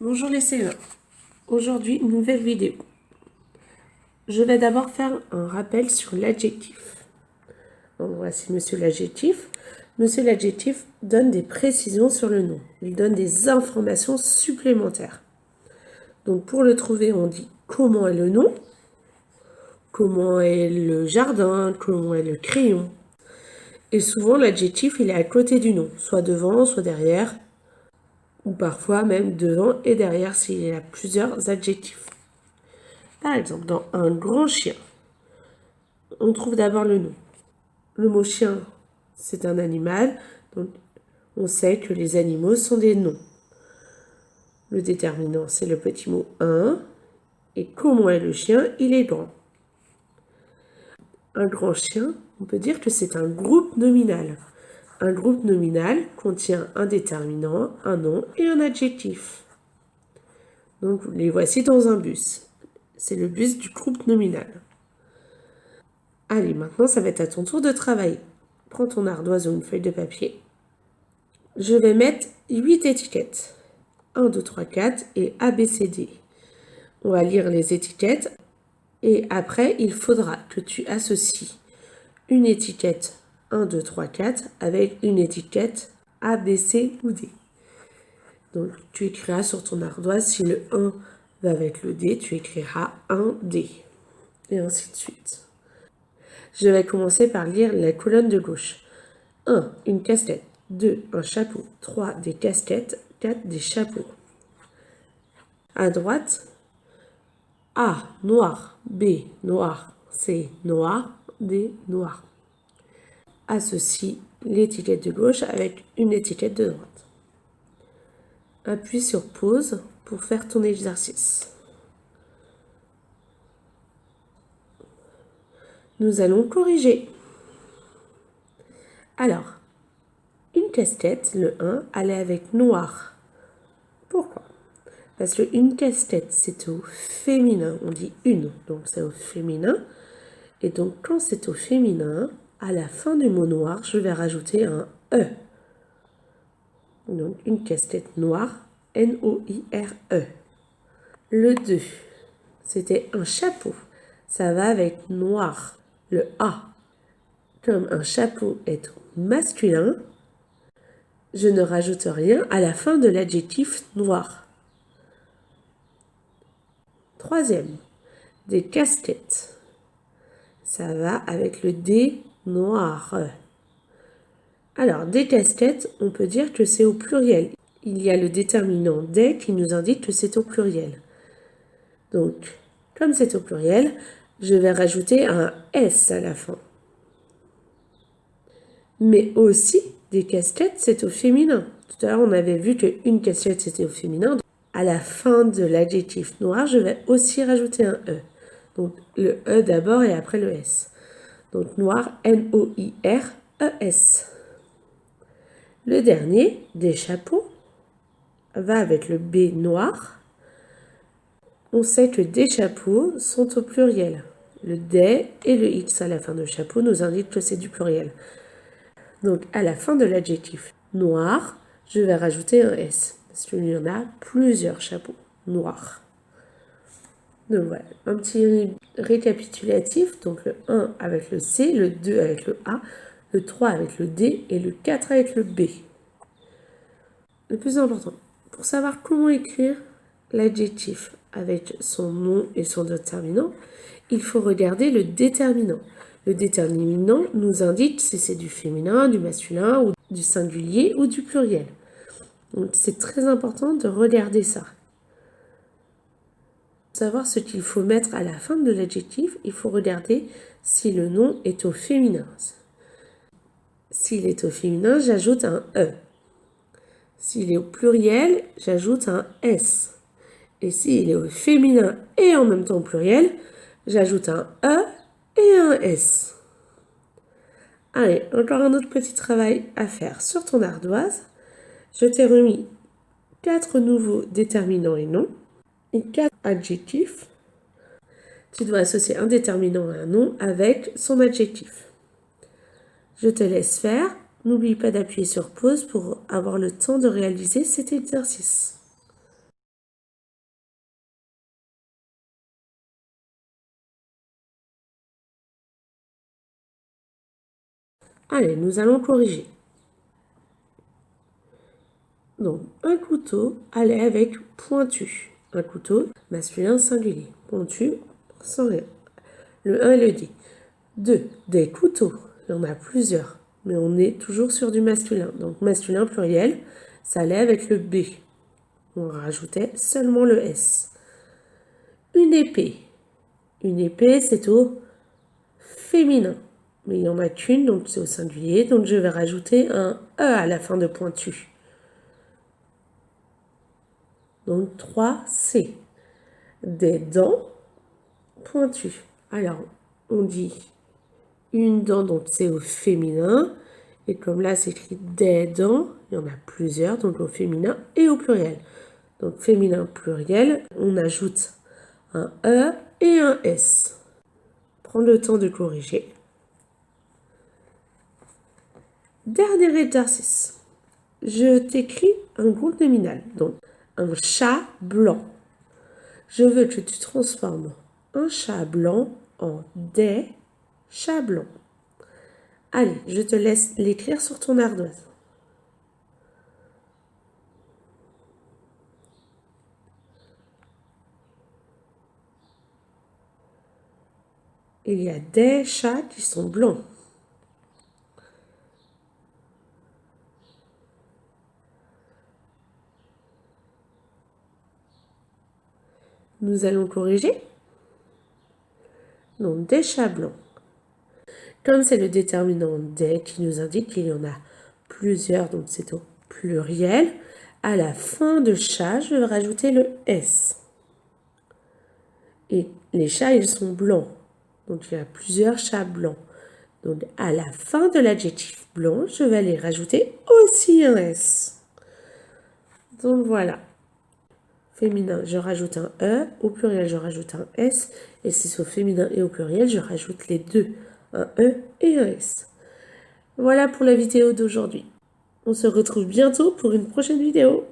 Bonjour les CE1. Aujourd'hui, une nouvelle vidéo. Je vais d'abord faire un rappel sur l'adjectif. Voici monsieur l'adjectif. Monsieur l'adjectif donne des précisions sur le nom. Il donne des informations supplémentaires. Donc pour le trouver, on dit comment est le nom, comment est le jardin, comment est le crayon. Et souvent l'adjectif, il est à côté du nom, soit devant, soit derrière, ou parfois même devant et derrière s'il y a plusieurs adjectifs. Par exemple, dans un grand chien, on trouve d'abord le nom. Le mot chien, c'est un animal, donc on sait que les animaux sont des noms. Le déterminant, c'est le petit mot un. Et comment est le chien? Il est grand. Un grand chien, on peut dire que c'est un groupe nominal. Un groupe nominal contient un déterminant, un nom et un adjectif. Donc les voici dans un bus. C'est le bus du groupe nominal. Allez, maintenant ça va être à ton tour de travailler. Prends ton ardoise ou une feuille de papier. Je vais mettre 8 étiquettes. 1, 2, 3, 4 et A, B, C, D. On va lire les étiquettes et après, il faudra que tu associes une étiquette 1, 2, 3, 4 avec une étiquette A, B, C ou D. Donc, tu écriras sur ton ardoise, si le 1 va avec le D, tu écriras 1D et ainsi de suite. Je vais commencer par lire la colonne de gauche. 1, une casquette. 2, un chapeau. 3, des casquettes. 4, des chapeaux. À droite, A, noir. B, noir. C, noir. D, noir. Associe l'étiquette de gauche avec une étiquette de droite. Appuie sur pause pour faire ton exercice. Nous allons corriger. Alors, une casquette, le 1, allait avec noir. Pourquoi? Parce qu'une casquette, c'est au féminin. On dit une, donc c'est au féminin. Et donc, quand c'est au féminin, à la fin du mot noir, je vais rajouter un E. Donc, une casquette noire, N-O-I-R-E. Le 2, c'était un chapeau. Ça va avec noir, le A. Comme un chapeau est au masculin, je ne rajoute rien à la fin de l'adjectif noir. Troisième, des casquettes. Ça va avec le D noir. Alors, des casquettes, on peut dire que c'est au pluriel. Il y a le déterminant des qui nous indique que c'est au pluriel. Donc, comme c'est au pluriel, je vais rajouter un S à la fin. Mais aussi, des casquettes, c'est au féminin. Tout à l'heure, on avait vu qu'une casquette, c'était au féminin. À la fin de l'adjectif noir, je vais aussi rajouter un E. Donc, le E d'abord et après le S. Donc, noir, N-O-I-R-E-S. Le dernier, des chapeaux, va avec le B noir. On sait que des chapeaux sont au pluriel. Le des et le X à la fin de chapeau nous indiquent que c'est du pluriel. Donc, à la fin de l'adjectif noir, je vais rajouter un S. Parce qu'il y en a plusieurs chapeaux noirs. Donc voilà, un petit récapitulatif. Donc le 1 avec le C, le 2 avec le A, le 3 avec le D et le 4 avec le B. Le plus important, pour savoir comment écrire l'adjectif avec son nom et son déterminant, il faut regarder le déterminant. Le déterminant nous indique si c'est du féminin, du masculin, ou du singulier ou du pluriel. Donc c'est très important de regarder ça. Pour savoir ce qu'il faut mettre à la fin de l'adjectif, il faut regarder si le nom est au féminin. S'il est au féminin, j'ajoute un E. S'il est au pluriel, j'ajoute un S. Et s'il est au féminin et en même temps au pluriel, j'ajoute un E et un S. Allez, encore un autre petit travail à faire sur ton ardoise. Je t'ai remis 4 nouveaux déterminants et noms et 4 adjectifs. Tu dois associer un déterminant à un nom avec son adjectif. Je te laisse faire. N'oublie pas d'appuyer sur pause pour avoir le temps de réaliser cet exercice. Allez, nous allons corriger. Donc, un couteau allait avec pointu. Un couteau masculin singulier. Pointu, sans rien. Le 1 et le D. 2. Des couteaux. Il y en a plusieurs. Mais on est toujours sur du masculin. Donc, masculin pluriel, ça allait avec le B. On rajoutait seulement le S. Une épée. Une épée, c'est au féminin. Mais il n'y en a qu'une, donc c'est au singulier. Donc, je vais rajouter un E à la fin de pointu. Donc 3C. Des dents pointues. Alors, on dit une dent, donc c'est au féminin. Et comme là, c'est écrit des dents, il y en a plusieurs, donc au féminin et au pluriel. Donc féminin pluriel, on ajoute un E et un S. Prends le temps de corriger. Dernier exercice. Je t'écris un groupe nominal, donc un chat blanc. Je veux que tu transformes un chat blanc en des chats blancs. Allez, je te laisse l'écrire sur ton ardoise. Il y a des chats qui sont blancs. Nous allons corriger. Donc, des chats blancs. Comme c'est le déterminant des qui nous indique qu'il y en a plusieurs, donc c'est au pluriel, à la fin de chat, je vais rajouter le S. Et les chats, ils sont blancs. Donc, il y a plusieurs chats blancs. Donc, à la fin de l'adjectif blanc, je vais aller rajouter aussi un S. Donc, voilà. Féminin, je rajoute un E. Au pluriel, je rajoute un S. Et si c'est au féminin et au pluriel, je rajoute les deux, un E et un S. Voilà pour la vidéo d'aujourd'hui. On se retrouve bientôt pour une prochaine vidéo.